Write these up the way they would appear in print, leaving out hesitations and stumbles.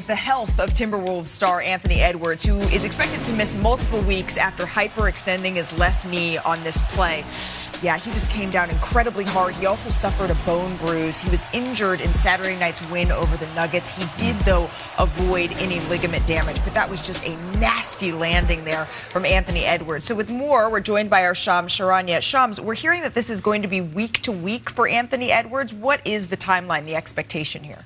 the health of Timberwolves star Anthony Edwards, who is expected to miss multiple weeks after hyperextending his left knee on this play. Yeah, he just came down incredibly hard. He also suffered a bone bruise. He was injured in Saturday night's win over the Nuggets. He did, though, avoid any ligament damage, but that was just a nasty landing there from Anthony Edwards. So with more, we're joined by our Shams Charania. Shams, we're hearing that this is going to be week to week for Anthony Edwards. What is the timeline, the expectation here?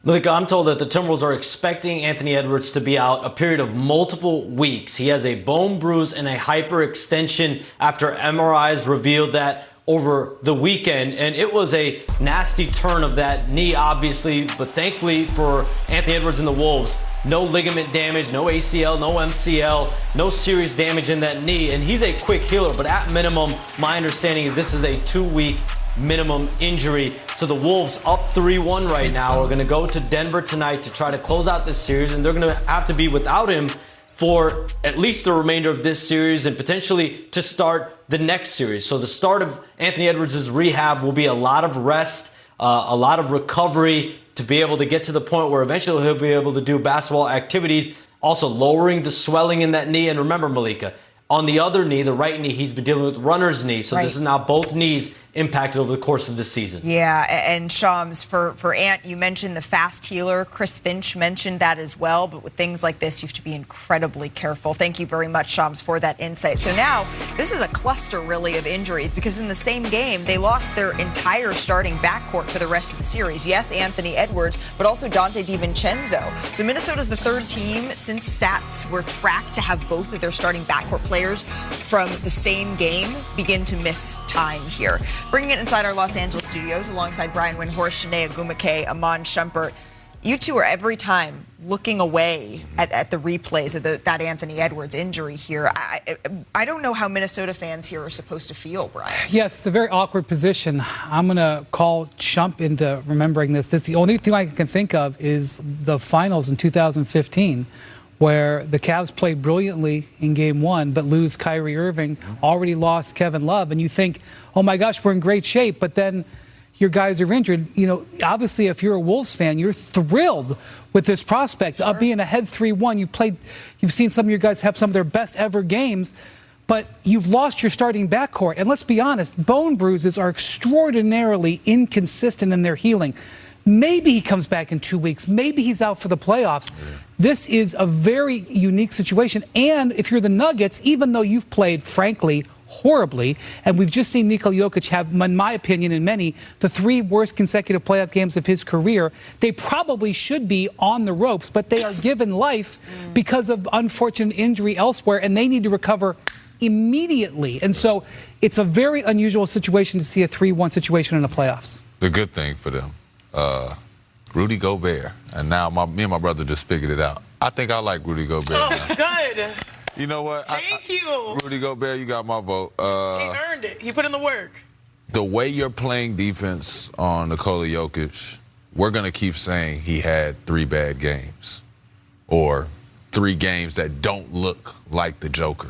Malika, I'm told that the Timberwolves are expecting Anthony Edwards to be out a period of multiple weeks. He has a bone bruise and a hyperextension after MRIs revealed that over the weekend. And it was a nasty turn of that knee, obviously. But thankfully for Anthony Edwards and the Wolves, no ligament damage, no ACL, no MCL, no serious damage in that knee. And he's a quick healer. But at minimum, my understanding is this is a 2-week minimum injury. So the Wolves up 3-1 right now are going to go to Denver tonight to try to close out this series, and they're going to have to be without him for at least the remainder of this series and potentially to start the next series. So the start of Anthony Edwards' rehab will be a lot of rest, a lot of recovery to be able to get to the point where eventually he'll be able to do basketball activities, also lowering the swelling in that knee. And remember, Malika, on the other knee, the right knee, he's been dealing with runner's knee. So This is now both knees impacted over the course of the season. Yeah, and Shams, for Ant, you mentioned the fast healer. Chris Finch mentioned that as well. But with things like this, you have to be incredibly careful. Thank you very much, Shams, for that insight. So now, this is a cluster, really, of injuries because in the same game, they lost their entire starting backcourt for the rest of the series. Yes, Anthony Edwards, but also Dante DiVincenzo. So Minnesota's the third team since stats were tracked to have both of their starting backcourt players from the same game begin to miss time here. Bringing it inside our Los Angeles studios alongside Brian Windhorst, Shanae Agumake, Amon Shumpert. You two are every time looking away at the replays of that Anthony Edwards injury here. I don't know how Minnesota fans here are supposed to feel, Brian. Yes, it's a very awkward position. I'm going to call Shump into remembering this. The only thing I can think of is the finals in 2015. Where the Cavs played brilliantly in Game 1, but lose Kyrie Irving, already lost Kevin Love, and you think, oh my gosh, we're in great shape, but then your guys are injured. You know, obviously, if you're a Wolves fan, you're thrilled with this prospect of being ahead 3-1. You've seen some of your guys have some of their best ever games, but you've lost your starting backcourt. And let's be honest, bone bruises are extraordinarily inconsistent in their healing. Maybe he comes back in 2 weeks. Maybe he's out for the playoffs. This is a very unique situation. And if you're the Nuggets, even though you've played, frankly, horribly, and we've just seen Nikola Jokic have, in my opinion, and many, the 3 worst consecutive playoff games of his career, they probably should be on the ropes, but they are given life because of unfortunate injury elsewhere, and they need to recover immediately. And so it's a very unusual situation to see a 3-1 situation in the playoffs. The good thing for them. Rudy Gobert, and now me and my brother just figured it out. I think I like Rudy Gobert now. Good. You know what? Thank you. Rudy Gobert, you got my vote. He earned it. He put in the work. The way you're playing defense on Nikola Jokic, we're going to keep saying he had 3 bad games or 3 games that don't look like the Joker.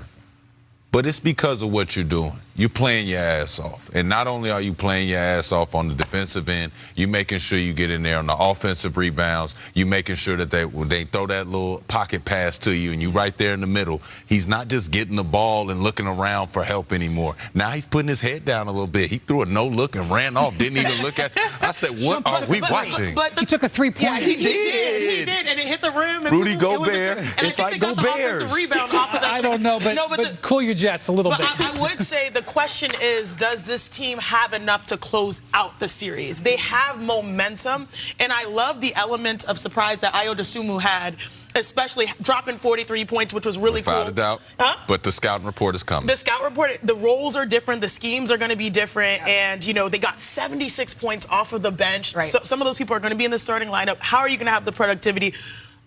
But it's because of what you're doing. You're playing your ass off. And not only are you playing your ass off on the defensive end, you're making sure you get in there on the offensive rebounds. You're making sure that when they throw that little pocket pass to you and you right there in the middle, he's not just getting the ball and looking around for help anymore. Now he's putting his head down a little bit. He threw a no-look and ran off, didn't even look at I said, what are we watching? But he took a 3-pointer. Yeah, he did, and it hit the rim. Rudy Gobert, it's like Gobert. Rebound off of that. I don't know, but cool your jets a little bit. I would say the question is, does this team have enough to close out the series? They have momentum, and I love the element of surprise that Ayo Dosunmu had, especially dropping 43 points, which was really cool. Without a doubt. But the scouting report is coming. The scout report, the roles are different, the schemes are going to be different, and, you know, they got 76 points off of the bench. Right. So some of those people are going to be in the starting lineup. How are you going to have the productivity?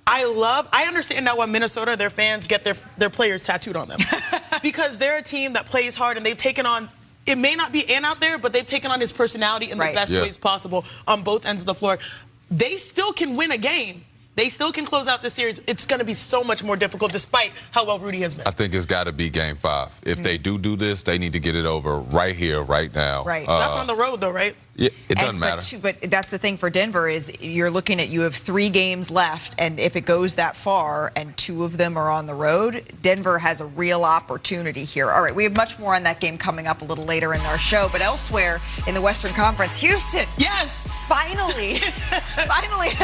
I understand now why Minnesota, their fans get their players tattooed on them. Because they're a team that plays hard, and they've taken on, it may not be Ant out there, but they've taken on his personality in the best ways possible on both ends of the floor. They still can win a game. They still can close out the series. It's going to be so much more difficult despite how well Rudy has been. I think it's got to be Game 5. If they do this, they need to get it over right here, right now. Right. That's on the road, though, right? Yeah, it doesn't matter. But that's the thing for Denver is you have 3 games left, and if it goes that far and 2 of them are on the road, Denver has a real opportunity here. All right, we have much more on that game coming up a little later in our show. But elsewhere in the Western Conference, Houston. Yes. Finally. Delayed,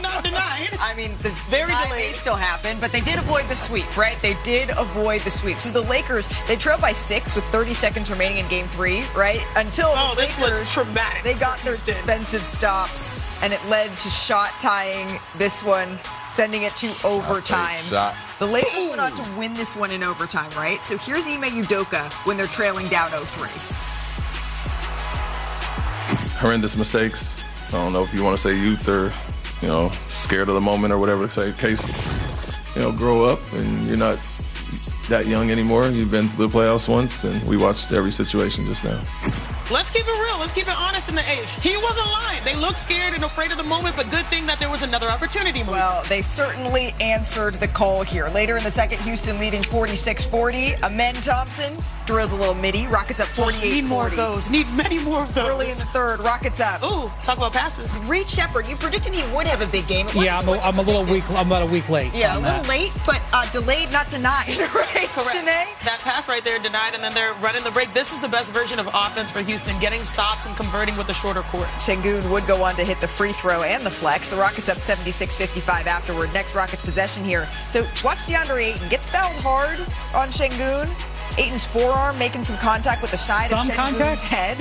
not denied. I mean, the very delay delayed. may still happen, but they did avoid the sweep, right? They did avoid the sweep. So the Lakers, they trailed by 6 with 30 seconds remaining in Game 3, right? Until the Lakers, was traumatic. They got their defensive stops, and it led to shot tying this one, sending it to overtime. The Lakers went on to win this one in overtime, right? So here's Ime Udoka when they're trailing down 0-3. Horrendous mistakes. I don't know if you want to say youth or, scared of the moment or whatever the case. Grow up and you're not that young anymore. You've been to the playoffs once, and we watched every situation just now. Let's keep it real. Let's keep it honest in the age. He wasn't lying. They looked scared and afraid of the moment, but good thing that there was another opportunity. Well, they certainly answered the call here. Later in the second, Houston leading 46-40. Amen Thompson drills a little midi. Rockets up 48-40. Need more of those. Need many more of those. Early in the third, Rockets up. Ooh, talk about passes. Reed Shepherd, you predicted he would have a big game. Yeah, I'm a little weak. I'm about a week late. Yeah, a little late, but delayed, not denied, right? Correct. Shanae? That pass right there denied, and then they're running the break. This is the best version of offense for Houston, getting stops and converting with a shorter court. Şengün would go on to hit the free throw and the flex. The Rockets up 76-55 afterward. Next Rockets possession here. So watch DeAndre Ayton. Gets fouled hard on Şengün. Ayton's forearm making some contact with the side of Şengün's head.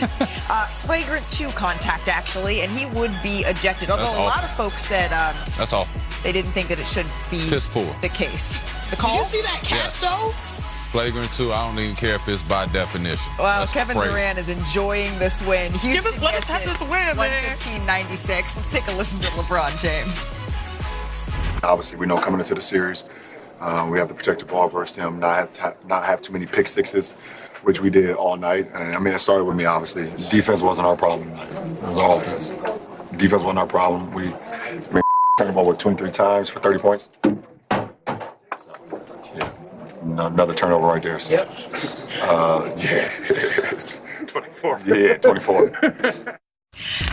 Flagrant 2 contact, actually, and he would be ejected. Although a lot of folks said that's all. They didn't think that it should be the case. The call? Did you see that catch, though? Flagrant 2, I don't even care if it's by definition. Well, That's Kevin crazy. Durant is enjoying this win. Houston let us have this win, man. 115-96. Let's take a listen to LeBron James. Obviously, we know coming into the series, we have to protect the ball versus them, not have too many pick sixes, which we did all night. And I mean, it started with me, obviously. The defense wasn't our problem tonight. It was our offense. The defense wasn't our problem. We talking about 23 times for 30 points. Another turnover right there. So, yep. 24. Yeah, 24.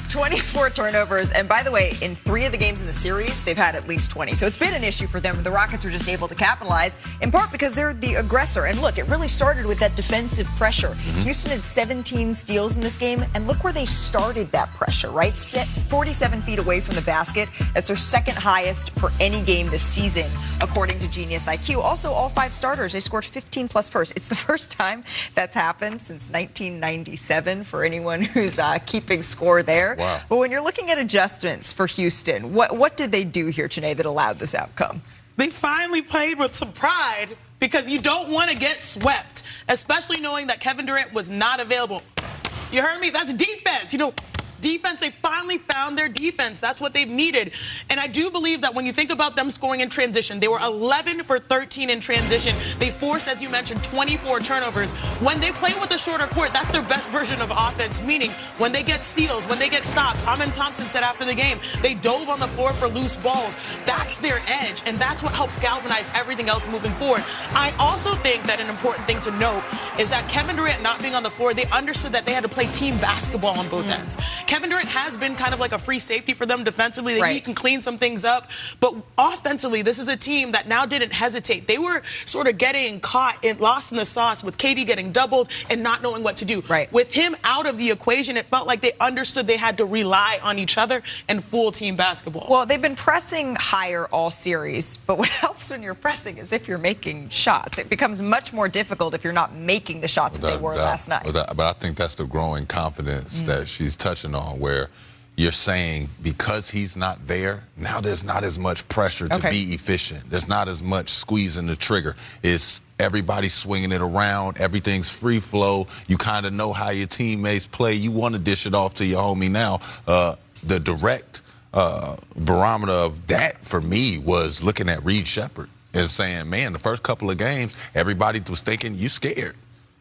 24 turnovers. And by the way, in 3 of the games in the series, they've had at least 20. So it's been an issue for them. The Rockets were just able to capitalize, in part because they're the aggressor. And look, it really started with that defensive pressure. Houston had 17 steals in this game. And look where they started that pressure, right? 47 feet away from the basket. That's their second highest for any game this season, according to Genius IQ. Also, all 5 starters, they scored 15-plus first. It's the first time that's happened since 1997 for anyone who's keeping score there. Wow. But when you're looking at adjustments for Houston, what did they do here, Janae, that allowed this outcome? They finally played with some pride because you don't want to get swept, especially knowing that Kevin Durant was not available. You heard me? That's defense. Defense, they finally found their defense. That's what they've needed. And I do believe that when you think about them scoring in transition, they were 11 for 13 in transition. They forced, as you mentioned, 24 turnovers. When they play with a shorter court, that's their best version of offense, meaning when they get steals, when they get stops. Amen Thompson said after the game, they dove on the floor for loose balls. That's their edge, and that's what helps galvanize everything else moving forward. I also think that an important thing to note is that Kevin Durant not being on the floor, they understood that they had to play team basketball on both ends. Kevin Durant has been kind of like a free safety for them defensively. He can clean some things up. But offensively, this is a team that now didn't hesitate. They were sort of getting caught and lost in the sauce with KD getting doubled and not knowing what to do. With him out of the equation, it felt like they understood they had to rely on each other and full team basketball. Well, they've been pressing higher all series, but what helps when you're pressing is if you're making shots. It becomes much more difficult if you're not making the shots that they were last night. But I think that's the growing confidence that she's touching on, where you're saying because he's not there, now there's not as much pressure to be efficient. There's not as much squeezing the trigger. It's everybody swinging it around. Everything's free flow. You kind of know how your teammates play. You want to dish it off to your homie now. The direct barometer of that for me was looking at Reed Shepherd and saying, man, the first couple of games, everybody was thinking you scared.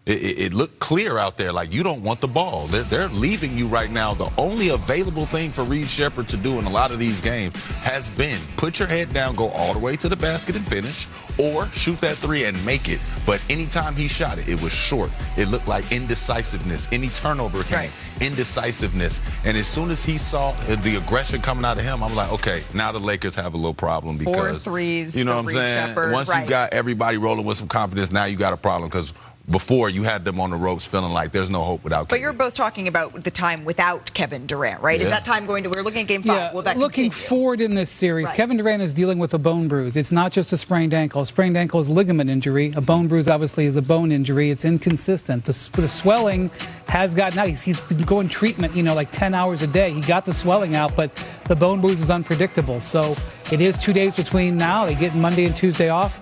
It looked clear out there, like you don't want the ball. They're leaving you right now. The only available thing for Reed Sheppard to do in a lot of these games has been put your head down, go all the way to the basket and finish, or shoot that three and make it. But anytime he shot it, it was short. It looked like indecisiveness. Any turnover came, indecisiveness. And as soon as he saw the aggression coming out of him, I'm like, okay, now the Lakers have a little problem because 4 threes. You know what I'm saying? Sheppard, Once you got everybody rolling with some confidence, now you got a problem because before you had them on the ropes feeling like there's no hope without Kevin. But you're both talking about the time without Kevin Durant, right? Yeah. Is that time going to, we're looking at game 5. Yeah, Will that looking continue? forward in this series, Kevin Durant is dealing with a bone bruise. It's not just a sprained ankle. A sprained ankle is ligament injury. A bone bruise, obviously, is a bone injury. It's inconsistent. The swelling has gotten out. He's been going treatment, like 10 hours a day. He got the swelling out, but the bone bruise is unpredictable. So it is 2 days between now. They get Monday and Tuesday off.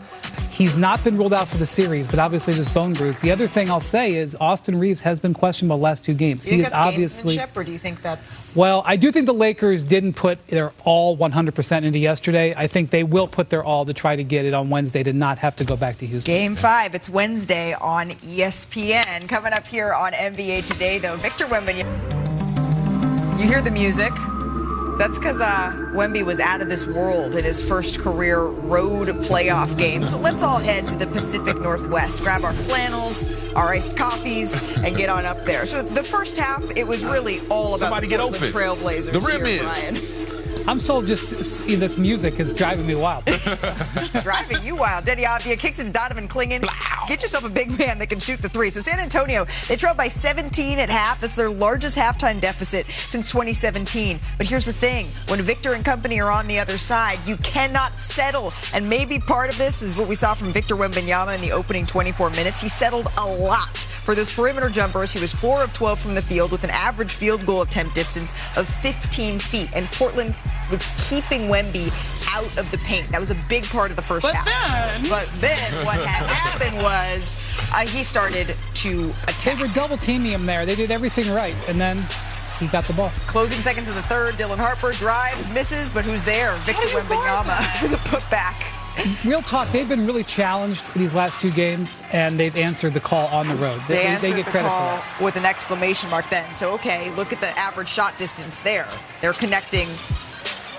He's not been ruled out for the series, but obviously this bone bruise. The other thing I'll say is Austin Reeves has been questionable the last 2 games. Do you think that's gamesmanship, or do you think that's... Well, I do think the Lakers didn't put their all 100% into yesterday. I think they will put their all to try to get it on Wednesday to not have to go back to Houston. Game 5, it's Wednesday on ESPN. Coming up here on NBA Today, though, Victor Wembanyama. You hear the music? That's because Wemby was out of this world in his first career road playoff game. So let's all head to the Pacific Northwest, grab our flannels, our iced coffees, and get on up there. So the first half, it was really all about the Portland Trailblazers. The rim here, is. Brian. I'm still just, this music is driving me wild. Driving you wild. Denny Avdia kicks it to Donovan Clingan. Get yourself a big man that can shoot the three. So San Antonio, they trailed by 17 at half. That's their largest halftime deficit since 2017. But here's the thing. When Victor and company are on the other side, you cannot settle. And maybe part of this is what we saw from Victor Wembanyama in the opening 24 minutes. He settled a lot for those perimeter jumpers. He was 4 of 12 from the field with an average field goal attempt distance of 15 feet. And Portland was keeping Wemby out of the paint. That was a big part of the first half. But then what had happened was he started to attack. They were double teaming him there. They did everything right, and then he got the ball. Closing seconds of the third, Dylan Harper drives, misses, but who's there? Victor Wembanyama for the putback. Real talk, they've been really challenged in these last 2 games, and they've answered the call on the road. They get credit call for that. with an exclamation mark then. So, okay, look at the average shot distance there. They're connecting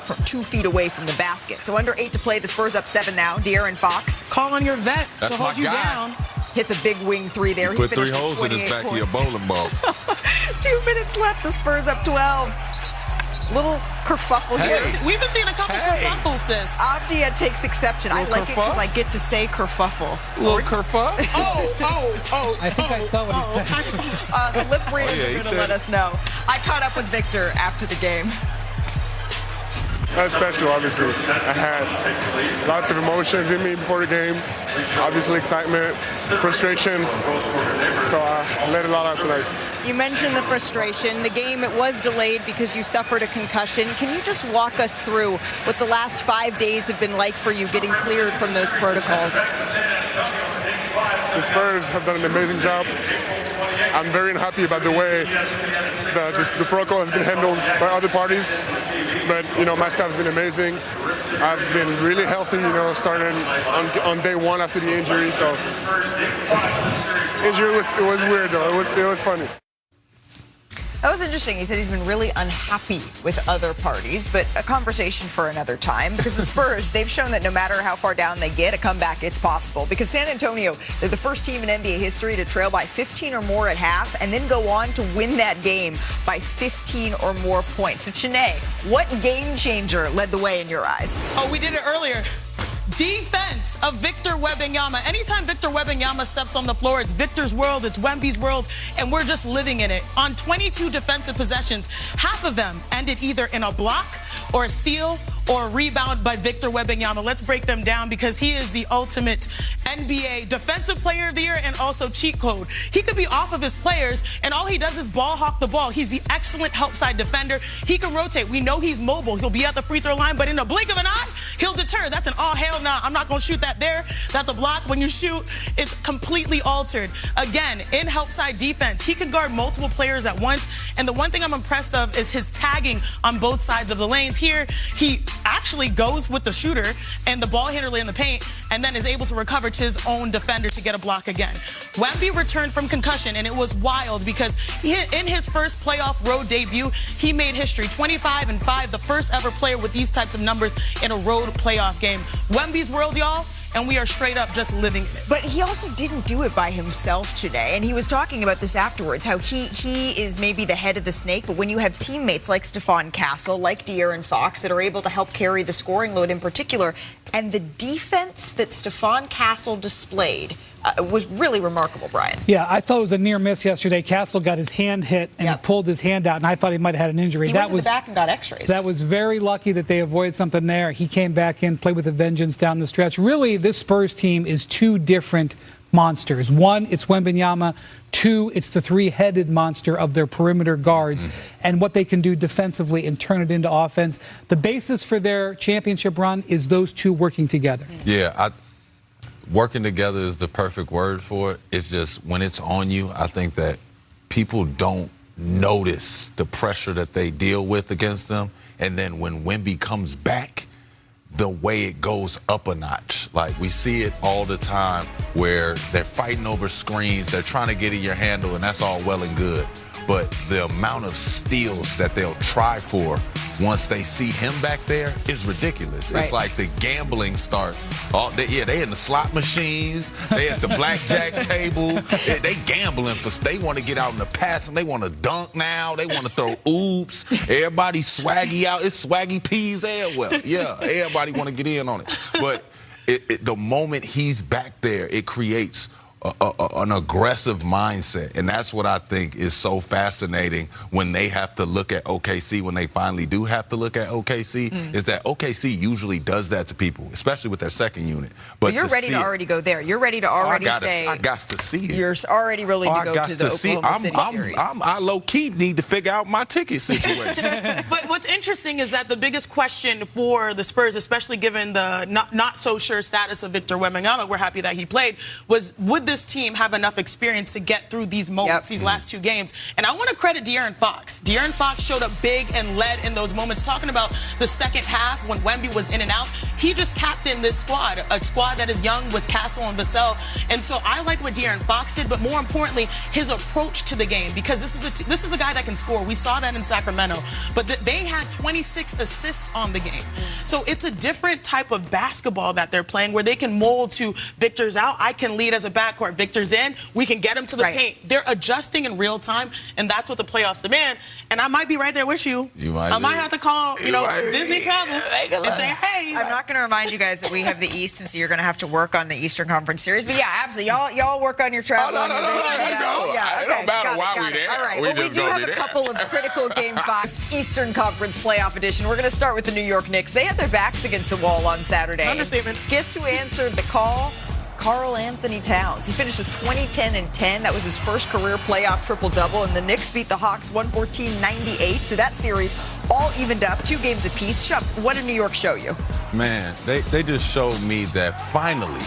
from 2 feet away from the basket. So under 8 to play, the Spurs up 7 now. De'Aaron Fox. Call on your vet to hold you down. Hits a big wing 3 there. He put 3 holes in his back of your bowling ball. 2 minutes left. The Spurs up 12. Little kerfuffle here. We've been seeing a couple kerfuffles, sis. Avdia takes exception. I like it because I get to say kerfuffle. Little kerfuff? I think I saw what he said. The lip readers are going to let us know. I caught up with Victor after the game. That's special, obviously. I had lots of emotions in me before the game. Obviously, excitement, frustration. So I let it all out tonight. You mentioned the frustration. The game, it was delayed because you suffered a concussion. Can you just walk us through what the last 5 days have been like for you getting cleared from those protocols? The Spurs have done an amazing job. I'm very unhappy about the way the protocol has been handled by other parties. But, my staff has been amazing. I've been really healthy, starting on day 1 after the injury. So, injury was weird, though. It was funny. That was interesting. He said he's been really unhappy with other parties, but a conversation for another time because the Spurs, they've shown that no matter how far down they get, a comeback, it's possible. Because San Antonio, they're the first team in NBA history to trail by 15 or more at half and then go on to win that game by 15 or more points. So, Chene, what game changer led the way in your eyes? Oh, we did it earlier. Defense of Victor Wembanyama. Anytime Victor Wembanyama steps on the floor, it's Victor's world, it's Wemby's world, and we're just living in it. On 22 defensive possessions, half of them ended either in a block or a steal or a rebound by Victor Wembanyama. Let's break them down because he is the ultimate NBA Defensive Player of the Year and also cheat code. He could be off of his players, and all he does is ball hawk the ball. He's the excellent help side defender. He can rotate. We know he's mobile. He'll be at the free throw line, but in a blink of an eye, he'll deter. That's an all hell nah. I'm not going to shoot that there. That's a block. When you shoot, it's completely altered. Again, in help side defense, he can guard multiple players at once. And the one thing I'm impressed of is his tagging on both sides of the lanes. Here, he actually goes with the shooter and the ball handler in the paint and then is able to recover to his own defender to get a block again. Wemby returned from concussion, and it was wild because in his first playoff road debut, he made history. 25-5, the first ever player with these types of numbers in a road playoff game. Wemby's world, y'all, and we are straight up just living in it. But he also didn't do it by himself today, and he was talking about this afterwards, how he is maybe the head of the snake, but when you have teammates like Stephon Castle, like De'Aaron Fox, that are able to help carry the scoring load in particular, and the defense that Stephon Castle displayed was really remarkable, Brian. Yeah, I thought it was a near miss yesterday. Castle got his hand hit, and he pulled his hand out, and I thought he might have had an injury. He went to the back and got x-rays. That was very lucky that they avoided something there. He came back in, played with a vengeance down the stretch. Really, this Spurs team is two different monsters. One, it's Wembanyama. Two, it's the three-headed monster of their perimeter guards and what they can do defensively and turn it into offense. The basis for their championship run is those two working together. Yeah, working together is the perfect word for it. It's just when it's on you, I think that people don't notice the pressure that they deal with against them. And then when Wemby comes back, the way it goes up a notch. Like, we see it all the time where they're fighting over screens, they're trying to get in your handle, and that's all well and good. But the amount of steals that they'll try for once they see him back there is ridiculous. Right. It's like the gambling starts. They in the slot machines. They at the blackjack table. They gambling they want to get out in the pass, and they want to dunk now. They want to throw oops. Everybody swaggy out. It's swaggy peas well. Yeah, everybody want to get in on it. But the moment he's back there, it creates an aggressive mindset, and that's what I think is so fascinating when they have to look at OKC, when they finally do have to look at OKC, is that OKC usually does that to people, especially with their second unit. But you're ready to already go there. You're ready to already say. I got to see it. You're already ready to go to the Oklahoma City series. I low-key need to figure out my ticket situation. But what's interesting is that the biggest question for the Spurs, especially given the not so sure status of Victor Wembanyama, we're happy that he played, was would this team have enough experience to get through these moments, these last two games? And I want to credit De'Aaron Fox. De'Aaron Fox showed up big and led in those moments. Talking about the second half when Wemby was in and out, he just captained this squad, a squad that is young with Castle and Vassell. And so I like what De'Aaron Fox did, but more importantly, his approach to the game, because this is a guy that can score. We saw that in Sacramento, but they had 26 assists on the game. So it's a different type of basketball that they're playing, where they can mold to Victor's out, I can lead as a backcourt. Victor's in, we can get him to the paint. They're adjusting in real time, and that's what the playoffs demand. And I might be right there with you. I might have to call, Disney Travel and say, hey. I'm not going to remind you guys that we have the East, and so you're going to have to work on the Eastern Conference Series. But yeah, absolutely. Y'all work on your travel. No. It don't matter why we're there. All right. We do have a couple of critical Game 5 Eastern Conference playoff edition. We're going to start with the New York Knicks. They had their backs against the wall on Saturday. Understatement. Guess who answered the call? Karl Anthony Towns. He finished with 20, 10, and 10. That was his first career playoff triple-double, and the Knicks beat the Hawks 114-98. So that series all evened up, 2 games apiece. Shump, what did New York show you? Man, they just showed me that finally,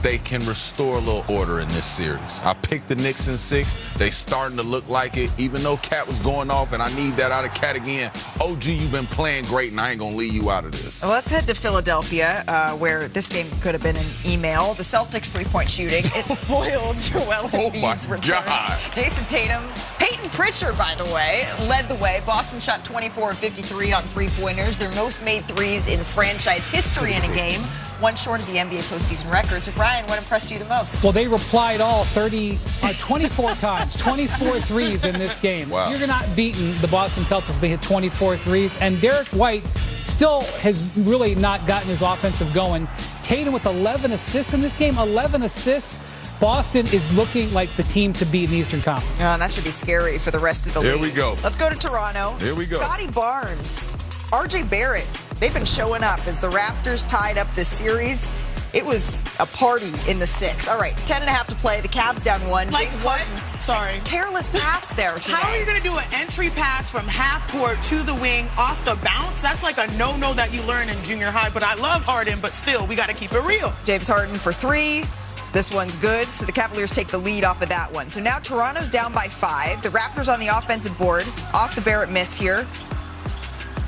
they can restore a little order in this series. I picked the Knicks in 6. They starting to look like it, even though Cat was going off, and I need that out of Cat again. OG, you've been playing great, and I ain't going to leave you out of this. Well, let's head to Philadelphia, where this game could have been an email. The Celtics three-point shooting. It spoiled Joel Embiid's return. God. Jason Tatum, Peyton Pritchard, by the way, led the way. Boston shot 24 of 53 on three-pointers. Their most made threes in franchise history in a game. One short of the NBA postseason record. So, Brian, what impressed you the most? Well, they replied all 24 times, 24 threes in this game. Wow. You're not beating the Boston Celtics. They hit 24 threes. And Derek White still has really not gotten his offensive going. Tatum with 11 assists in this game, 11 assists. Boston is looking like the team to beat in the Eastern Conference. That should be scary for the rest of the league. Here we go. Let's go to Toronto. Here we go. Scotty Barnes, RJ Barrett. They've been showing up as the Raptors tied up this series. It was a party in the 6. All right, 10.5 to play. The Cavs down 1. Like what? Sorry. Careless pass there, Janae. How are you going to do an entry pass from half court to the wing off the bounce? That's like a no-no that you learn in junior high. But I love Harden, but still, we got to keep it real. James Harden for 3. This one's good. So the Cavaliers take the lead off of that one. So now Toronto's down by 5. The Raptors on the offensive board. Off the Barrett miss here.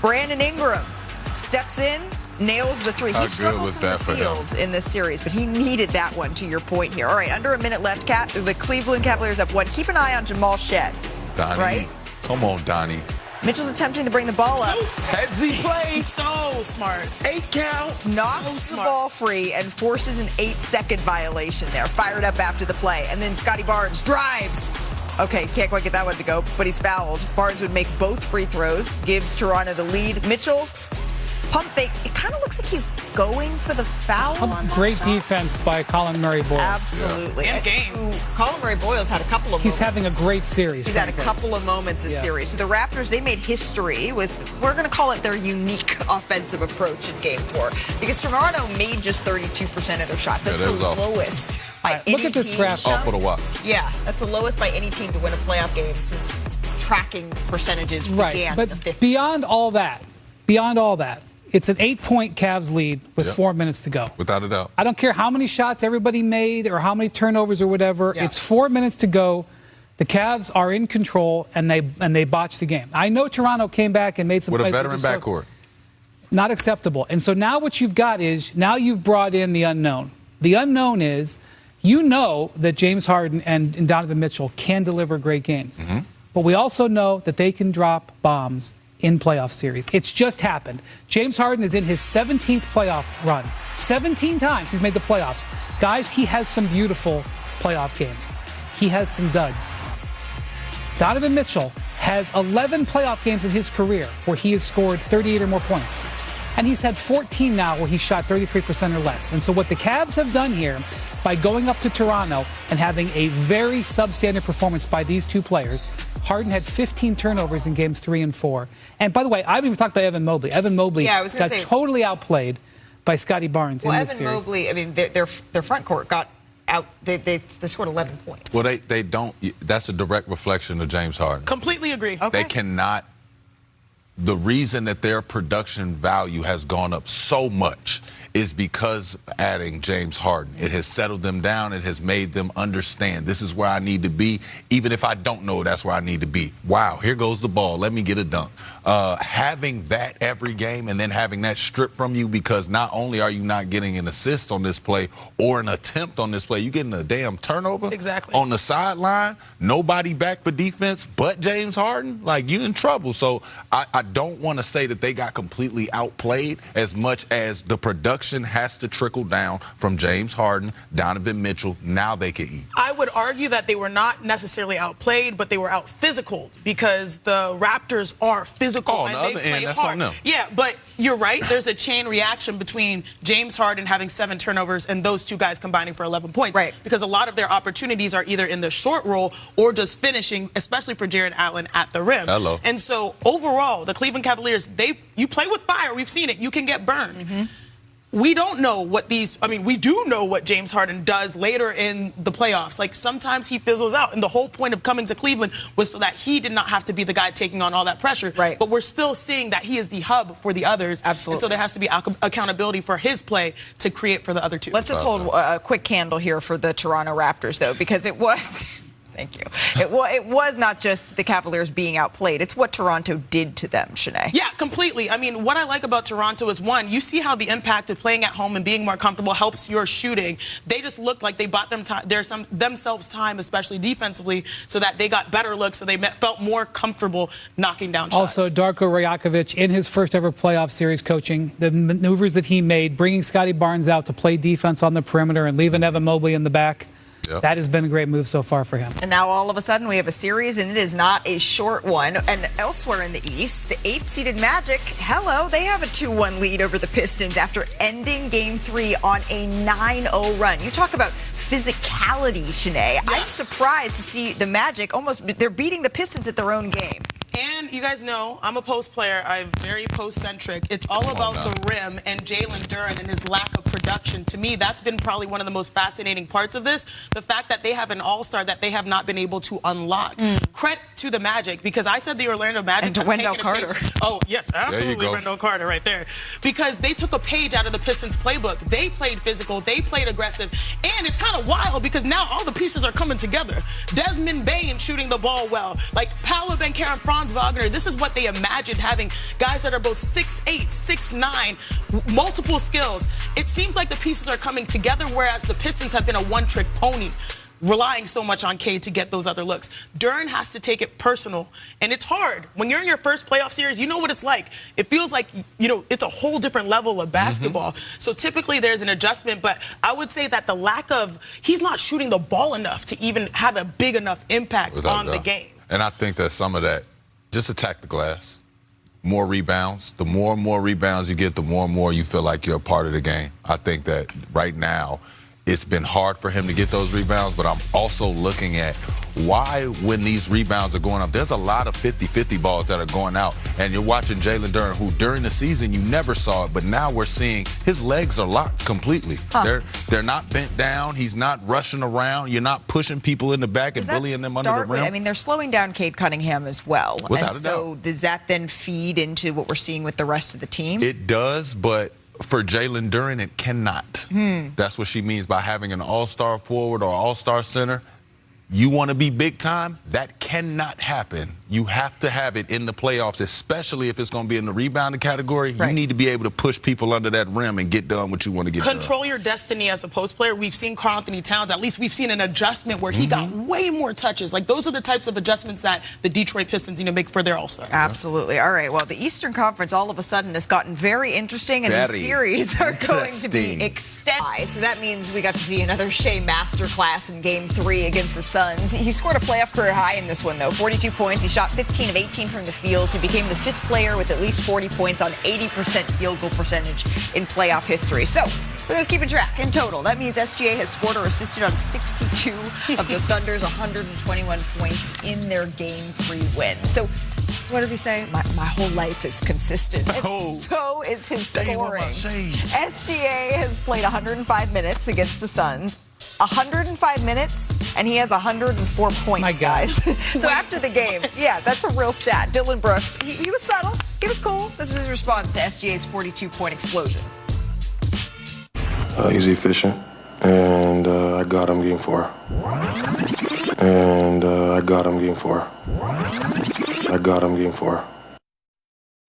Brandon Ingram steps in, nails the three. He struggled from the field in this series, but he needed that one, to your point here. All right, under a minute left. The Cleveland Cavaliers up 1. Keep an eye on Jamal Shed. Donnie. Right? Come on, Donnie. Mitchell's attempting to bring the ball up. Headsy play. So smart. 8 count. Knocks the ball free and forces an 8-second violation there. Fired up after the play. And then Scotty Barnes drives. Okay, can't quite get that one to go, but he's fouled. Barnes would make both free throws, gives Toronto the lead. Mitchell pump fakes. It kind of looks like he's going for the foul. Great defense by Colin Murray-Boyle. Absolutely. In game. Colin Murray-Boyle's had a couple of moments. He's having a great series. He's had a couple of moments this series. So the Raptors, they made history with, we're going to call it their unique offensive approach in Game 4. Because Toronto made just 32% of their shots. That's the lowest by any Look at this team. graph. Off for the watch. Yeah, that's the lowest by any team to win a playoff game since tracking percentages began in the 50s. But beyond all that, it's an 8-point Cavs lead with 4 minutes to go. Without a doubt. I don't care how many shots everybody made or how many turnovers or whatever. Yeah. It's 4 minutes to go. The Cavs are in control, and they botched the game. I know Toronto came back and made some with plays. A veteran backcourt. Not acceptable. And so now what you've got is, now you've brought in the unknown. The unknown is, you know that James Harden and Donovan Mitchell can deliver great games. Mm-hmm. But we also know that they can drop bombs in playoff series. It's just happened. James Harden is in his 17th playoff run. 17 times he's made the playoffs. Guys, he has some beautiful playoff games. He has some duds. Donovan Mitchell has 11 playoff games in his career where he has scored 38 or more points. And he's had 14 now where he shot 33% or less. And so what the Cavs have done here by going up to Toronto and having a very substandard performance by these two players, Harden had 15 turnovers in games 3 and 4. And by the way, I haven't even talked about Evan Mobley. Evan Mobley got totally outplayed by Scotty Barnes in this series. Evan Mobley, I mean, their front court got out. They scored 11 points. Well, they don't. That's a direct reflection of James Harden. Completely agree. Okay. They cannot. The reason that their production value has gone up so much is because adding James Harden. It has settled them down. It has made them understand this is where I need to be. Even if I don't know that's where I need to be. Wow, here goes the ball. Let me get a dunk. Having that every game and then having that stripped from you because not only are you not getting an assist on this play or an attempt on this play, you're getting a damn turnover. Exactly. On the sideline, nobody back for defense but James Harden. Like, you in trouble. So I don't want to say that they got completely outplayed as much as the production has to trickle down from James Harden, Donovan Mitchell. Now they can eat. I would argue that they were not necessarily outplayed, but they were out-physicaled because the Raptors are physical and they play hard. Yeah, but you're right. There's a chain reaction between James Harden having 7 turnovers and those two guys combining for 11 points. Right. Because a lot of their opportunities are either in the short roll or just finishing, especially for Jared Allen at the rim. Hello. And so overall, the Cleveland Cavaliers, you play with fire. We've seen it. You can get burned. Mm-hmm. We don't know what we do know what James Harden does later in the playoffs. Like, sometimes he fizzles out. And the whole point of coming to Cleveland was so that he did not have to be the guy taking on all that pressure. Right. But we're still seeing that he is the hub for the others. Absolutely. And so there has to be accountability for his play to create for the other two. Let's just hold a quick candle here for the Toronto Raptors, though, because it was... Thank you. It was not just the Cavaliers being outplayed. It's what Toronto did to them, Shanae. Yeah, completely. I mean, what I like about Toronto is, one, you see how the impact of playing at home and being more comfortable helps your shooting. They just looked like they bought themselves time, especially defensively, so that they got better looks, so they felt more comfortable knocking down shots. Also, Darko Rajakovic, in his first ever playoff series coaching, the maneuvers that he made, bringing Scotty Barnes out to play defense on the perimeter and leaving Evan Mobley in the back. Yep. That has been a great move so far for him. And now all of a sudden we have a series, and it is not a short one. And elsewhere in the East, the 8th-seeded Magic, they have a 2-1 lead over the Pistons after ending Game 3 on a 9-0 run. You talk about physicality, Shanae. Yeah. I'm surprised to see the Magic they're beating the Pistons at their own game. And you guys know, I'm a post player. I'm very post-centric. It's all about the rim and Jalen Duren and his lack of production. To me, that's been probably one of the most fascinating parts of this. The fact that they have an all-star that they have not been able to unlock. to the Magic, because I said the Orlando Magic and to Wendell Carter. Oh, yes, absolutely, Wendell Carter right there. Because they took a page out of the Pistons playbook. They played physical, they played aggressive, and it's kind of wild because now all the pieces are coming together. Desmond Bane shooting the ball well. Like Paolo Banchero and Franz Wagner, this is what they imagined, having guys that are both 6'8", 6'9", multiple skills. It seems like the pieces are coming together, whereas the Pistons have been a one-trick pony, relying so much on Cade to get those other looks. Duren has to take it personal, and it's hard. When you're in your first playoff series, you know what it's like. It feels like, it's a whole different level of basketball. So typically there's an adjustment, but I would say that he's not shooting the ball enough to even have a big enough impact on the game. And I think that some of that, just attack the glass. More rebounds. The more and more rebounds you get, the more and more you feel like you're a part of the game. I think that right now, it's been hard for him to get those rebounds, but I'm also looking at why, when these rebounds are going up, there's a lot of 50-50 balls that are going out. And you're watching Jalen Duren, who during the season you never saw it, but now we're seeing his legs are locked completely. They're not bent down. He's not rushing around. You're not pushing people in the back and bullying them under the rim. I mean, they're slowing down Cade Cunningham as well. Without a doubt. Does that then feed into what we're seeing with the rest of the team? It does, but for Jalen Duren, it cannot. That's what she means by having an all-star forward or all-star center. You want to be big time? That cannot happen. You have to have it in the playoffs, especially if it's going to be in the rebounding category. Right. You need to be able to push people under that rim and get done what you want to get done. Control your destiny as a post player. We've seen Karl-Anthony Towns, at least we've seen an adjustment where he got way more touches. Like, those are the types of adjustments that the Detroit Pistons make for their all-star. Absolutely. All right, well, the Eastern Conference all of a sudden has gotten very interesting, and the series are going to be extended. So that means we got to see another Shai masterclass in Game 3 against the Suns. He scored a playoff career high in this one, though. 42 points. He shot 15 of 18 from the field. He became the 5th player with at least 40 points on 80% field goal percentage in playoff history. So, for those keeping track, in total, that means SGA has scored or assisted on 62 of the Thunder's 121 points in their Game 3 win. So, what does he say? My whole life is consistent. And so is his scoring. SGA has played 105 minutes against the Suns. 105 minutes, and he has 104 points, guys. So after the game, that's a real stat. Dylan Brooks, he was subtle. He was cool. This was his response to SGA's 42-point explosion. He's efficient, and I got him Game 4. And I got him Game 4. I got him Game 4.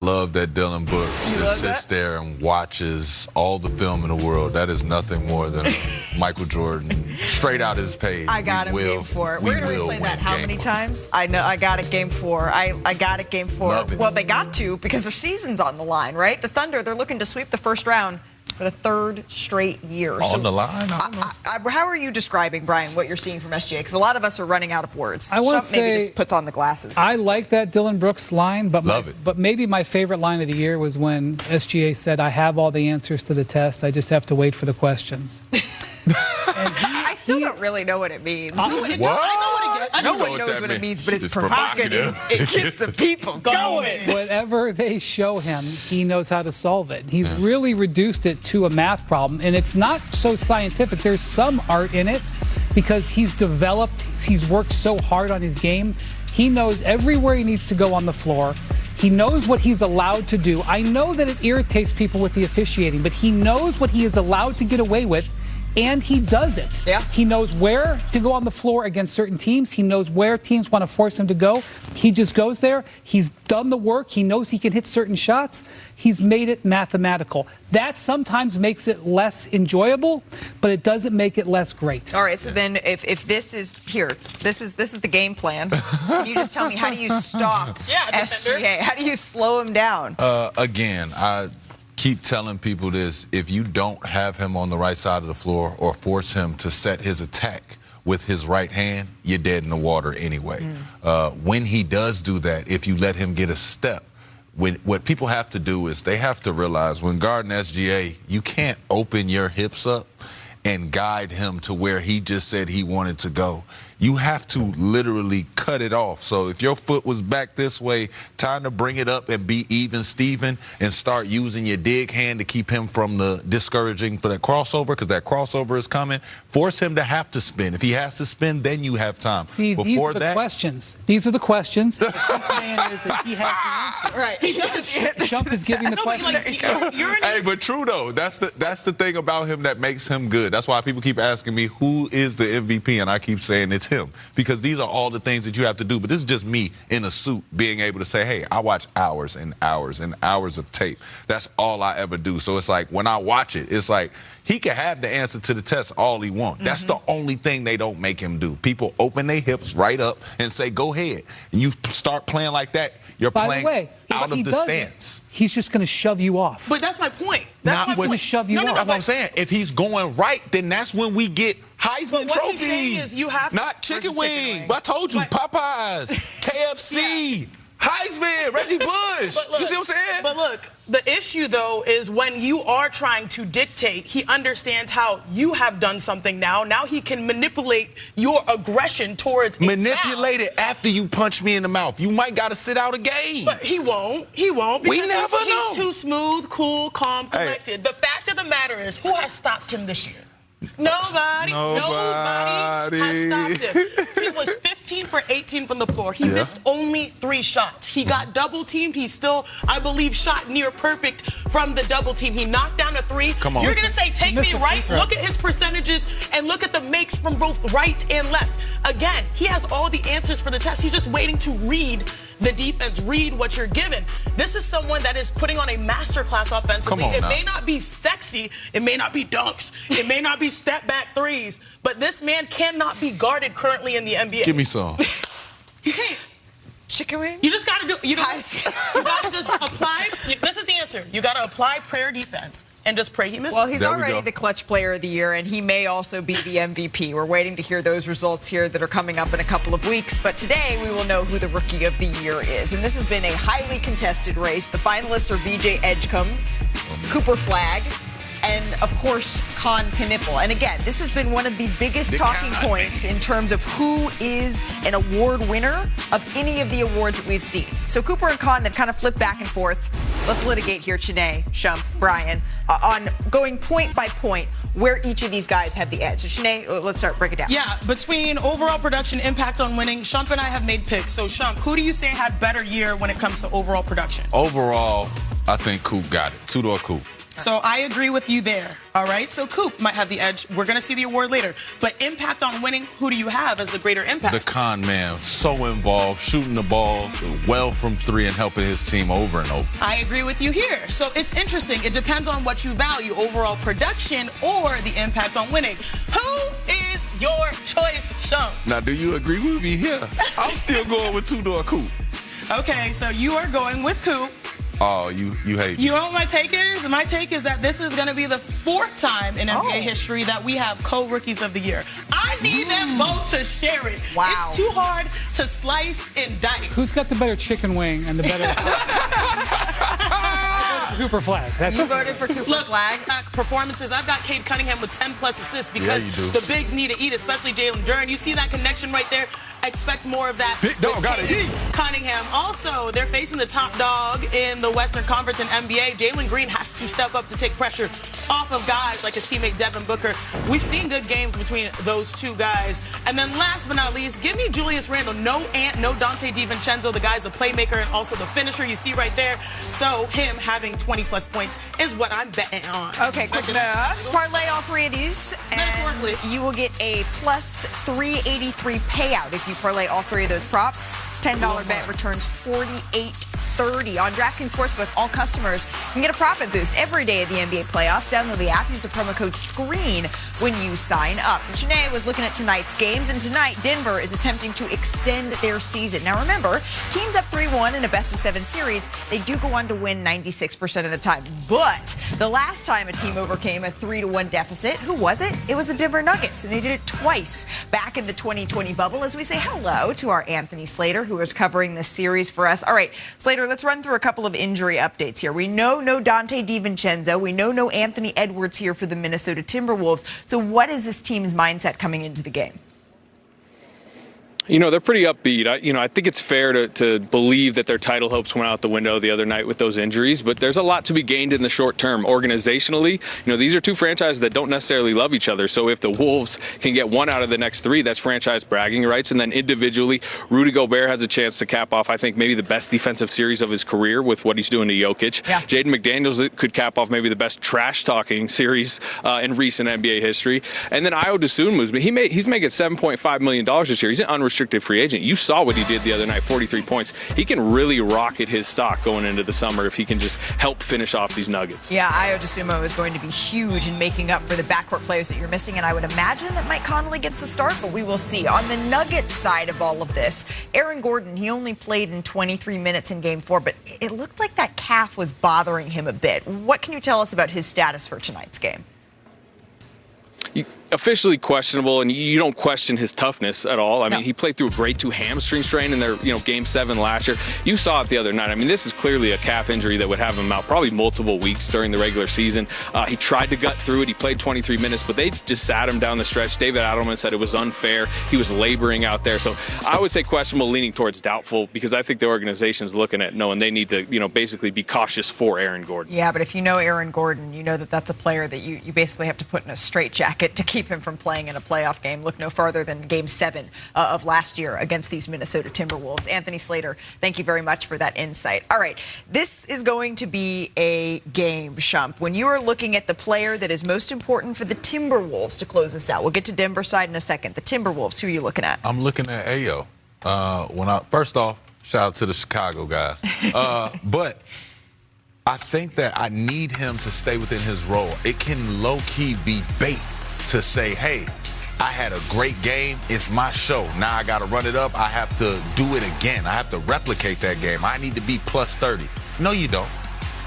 Love that Dylan Brooks just sits there and watches all the film in the world. That is nothing more than Michael Jordan straight out his page. I got him Game 4. We're going to replay that how many times? I know. I got it Game 4. I got it Game 4. Well, they got to because their season's on the line, right? The Thunder, they're looking to sweep the first round for the 3rd straight year. On the line? How are you describing, Brian, what you're seeing from SGA? Because a lot of us are running out of words. I want to say, maybe just puts on the glasses. I like that Dylan Brooks line, but maybe my favorite line of the year was when SGA said, "I have all the answers to the test. I just have to wait for the questions." I still don't really know what it means. I know what it gets. No one knows what it means, but it's provocative. It gets the people going. Whatever they show him, he knows how to solve it. He's really reduced it to a math problem, and it's not so scientific. There's some art in it because he's worked so hard on his game. He knows everywhere he needs to go on the floor. He knows what he's allowed to do. I know that it irritates people with the officiating, but he knows what he is allowed to get away with. And he does it. Yeah. He knows where to go on the floor against certain teams. He knows where teams want to force him to go. He just goes there. He's done the work. He knows he can hit certain shots. He's made it mathematical. That sometimes makes it less enjoyable, but it doesn't make it less great. All right, so then if this is this is the game plan. Can you just tell me, how do you stop SGA? How do you slow him down? Again, I keep telling people this: if you don't have him on the right side of the floor or force him to set his attack with his right hand, you're dead in the water anyway. When he does do that, if you let him get a step, what people have to do is they have to realize when guarding SGA, you can't open your hips up and guide him to where he just said he wanted to go. you have to literally cut it off. So if your foot was back this way, time to bring it up and be even Steven and start using your dig hand to keep him from the discouraging for that crossover, because that crossover is coming. Force him to have to spin. If he has to spin, then you have time. See, these are the questions. These are the questions. What I'm saying is that he has the answer. Right. He does. Shump is giving the question. Hey, but true though, that's the thing about him that makes him good. That's why people keep asking me who is the MVP, and I keep saying it's him, because these are all the things that you have to do. But this is just me in a suit being able to say, hey, I watch hours and hours and hours of tape. That's all I ever do. So it's like when I watch it, it's like he can have the answer to the test all he wants. That's the only thing they don't make him do. People open their hips right up and say, go ahead. And you start playing like that, you're playing out of the stance. He's just going to shove you off. But that's my point. That's going to shove you off. That's what I'm saying. If he's going right, then that's when we get Heisman What he's saying is you have not chicken wing. But I told you, Popeyes, KFC, Heisman, Reggie Bush. Look, you see what I'm saying? But look, the issue, though, is when you are trying to dictate, he understands how you have done something now. Now he can manipulate your aggression towards manipulate it after you punch me in the mouth. You might got to sit out a game. But he won't. He won't. We never know. He's too smooth, cool, calm, collected. Hey. The fact of the matter is, who has stopped him this year? Nobody has stopped him. He was 15 for 18 from the floor. He missed only 3 shots. He got double teamed. He still, I believe, shot near perfect from the double team. He knocked down a 3. Come on. You're going to say, take me right? Look at his percentages and look at the makes from both right and left. Again, he has all the answers for the test. He's just waiting to read the defense, read what you're given. This is someone that is putting on a masterclass offensively. It may not be sexy. It may not be dunks. It may not be step-back threes. But this man cannot be guarded currently in the NBA. Give me some. You can't. Chicken wing? You just got to do, you got to just apply. This is the answer. You got to apply prayer defense and just pray he misses. Well, he's already the clutch player of the year, and he may also be the MVP. We're waiting to hear those results here that are coming up in a couple of weeks. But today, we will know who the rookie of the year is. And this has been a highly contested race. The finalists are VJ Edgecombe, Cooper Flagg, and, of course, Con Knipple. And, again, this has been one of the biggest talking points in terms of who is an award winner of any of the awards that we've seen. So Cooper and Con, they've kind of flipped back and forth. Let's litigate here, Chiney, Shump, Brian, on going point by point where each of these guys have the edge. So, Chiney, let's break it down. Yeah, between overall production, impact on winning, Shump and I have made picks. So, Shump, who do you say had better year when it comes to overall production? Overall, I think Coop got it. Two-door Coop. So I agree with you there, all right? So Coop might have the edge. We're going to see the award later. But impact on winning, who do you have as the greater impact? The con man, so involved, shooting the ball well from 3 and helping his team over and over. I agree with you here. So it's interesting. It depends on what you value, overall production or the impact on winning. Who is your choice, Shump? Now, do you agree with me here? I'm still going with two-door Coop. Okay, so you are going with Coop. Oh, you hate me. You know what my take is? My take is that this is going to be the 4th time in NBA history that we have co-rookies of the year. I need them both to share it. Wow. It's too hard to slice and dice. Who's got the better chicken wing and the better... Cooper Flagg. You voted for Cooper Flagg? Performances. I've got Cade Cunningham with 10-plus assists because the bigs need to eat, especially Jalen Duren. You see that connection right there? Expect more of that. Big dog got to eat. Cunningham. Also, they're facing the top dog in the Western Conference and NBA. Jalen Green has to step up to take pressure off of guys like his teammate Devin Booker. We've seen good games between those two guys. And then last but not least, give me Julius Randle. No Ant, no Dante DiVincenzo. The guy's a playmaker and also the finisher you see right there. So him having 20-plus points is what I'm betting on. Okay, quick parlay all 3 of these, and you will get a plus 383 payout if you parlay all 3 of those props. $10 bet returns $48.30 on DraftKings Sportsbook. All customers can get a profit boost every day of the NBA playoffs. Download the app, use the promo code SCREEN when you sign up. So Chiney was looking at tonight's games, and tonight Denver is attempting to extend their season. Now remember, teams up 3-1 in a best-of-7 series, they do go on to win 96% of the time. But the last time a team overcame a 3-1 deficit, who was it? It was the Denver Nuggets, and they did it twice back in the 2020 bubble. As we say hello to our Anthony Slater, who is covering this series for us. All right, Slater, let's run through a couple of injury updates here. We know no Dante DiVincenzo. We know no Anthony Edwards here for the Minnesota Timberwolves. So what is this team's mindset coming into the game? They're pretty upbeat. I think it's fair to believe that their title hopes went out the window the other night with those injuries, but there's a lot to be gained in the short term. Organizationally, these are two franchises that don't necessarily love each other. So if the Wolves can get one out of the next three, that's franchise bragging rights. And then individually, Rudy Gobert has a chance to cap off, I think, maybe the best defensive series of his career with what he's doing to Jokic. Yeah. Jaden McDaniels could cap off maybe the best trash-talking series in recent NBA history. And then Ayo Dosunmu's, he's making $7.5 million this year. He's an unrestricted free agent. You saw what he did the other night, 43 points. He can really rocket his stock going into the summer if he can just help finish off these Nuggets. Yeah, Ayo Dosunmu is going to be huge in making up for the backcourt players that you're missing, and I would imagine that Mike Conley gets the start, but we will see. On the Nuggets side of all of this, Aaron Gordon, he only played in 23 minutes in Game 4, but it looked like that calf was bothering him a bit. What can you tell us about his status for tonight's game? Officially questionable, and you don't question his toughness at all. I mean, he played through a grade 2 hamstring strain in their, Game 7 last year. You saw it the other night. I mean, this is clearly a calf injury that would have him out probably multiple weeks during the regular season. He tried to gut through it. He played 23 minutes, but they just sat him down the stretch. David Adelman said it was unfair. He was laboring out there. So I would say questionable, leaning towards doubtful, because I think the organization is looking at knowing they need to, basically be cautious for Aaron Gordon. Yeah, but if you know Aaron Gordon, you know that that's a player that you basically have to put in a straitjacket to keep him from playing in a playoff game. Look no farther than Game 7 of last year against these Minnesota Timberwolves. Anthony Slater, thank you very much for that insight. All right, this is going to be a game, Shump. When you are looking at the player that is most important for the Timberwolves to close us out, we'll get to Denver side in a second. The Timberwolves, who are you looking at? I'm looking at Ayo. First off, shout out to the Chicago guys. But I think that I need him to stay within his role. It can low-key be bait to say, hey, I had a great game. It's my show. Now I got to run it up. I have to do it again. I have to replicate that game. I need to be plus 30. No, you don't.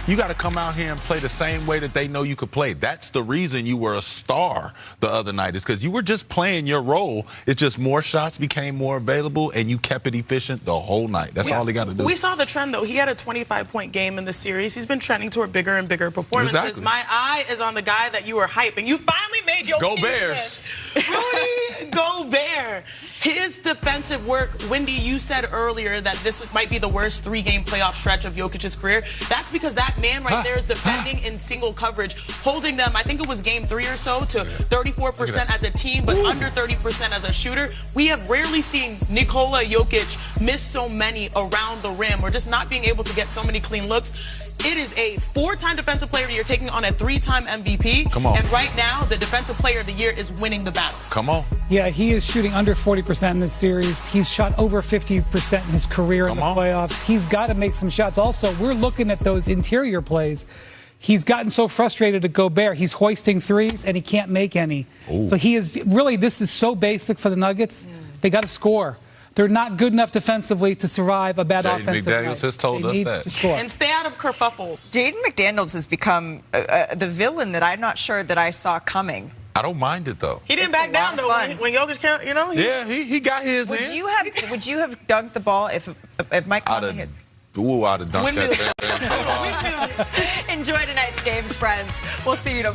You got to come out here and play the same way that they know you could play. That's the reason you were a star the other night, is because you were just playing your role. It's just more shots became more available, and you kept it efficient the whole night. That's all they got to do. We saw the trend, though. He had a 25-point game in the series. He's been trending toward bigger and bigger performances. Exactly. My eye is on the guy that you were hyping. You finally made your Go Bears. Rudy Gobert. His defensive work, Wendy, you said earlier that this might be the worst 3-game playoff stretch of Jokic's career. That's because that man right there is defending in single coverage, holding them, I think it was Game 3 or so, to 34% as a team, but under 30% as a shooter. We have rarely seen Nikola Jokic miss so many around the rim, or just not being able to get so many clean looks. It is a 4-time defensive player of the year taking on a 3-time MVP. Come on. And right now, the defensive player of the year is winning the battle. Come on. Yeah, he is shooting under 40% in this series. He's shot over 50% in his career in the playoffs. He's got to make some shots. Also, we're looking at those interior plays. He's gotten so frustrated at Gobert. He's hoisting threes, and he can't make any. Ooh. So he is really, this is so basic for the Nuggets. They got to score. They're not good enough defensively to survive a bad offensive night. McDaniels has told us that. And stay out of kerfuffles. Jaden McDaniels has become the villain that I'm not sure that I saw coming. I don't mind it, though. He didn't back down, though, when Jokic can't, Yeah, he got his in. Would you have dunked the ball if Mike Conley had... Ooh, I'd have dunked that thing so hard. Enjoy tonight's games, friends. We'll see you tomorrow.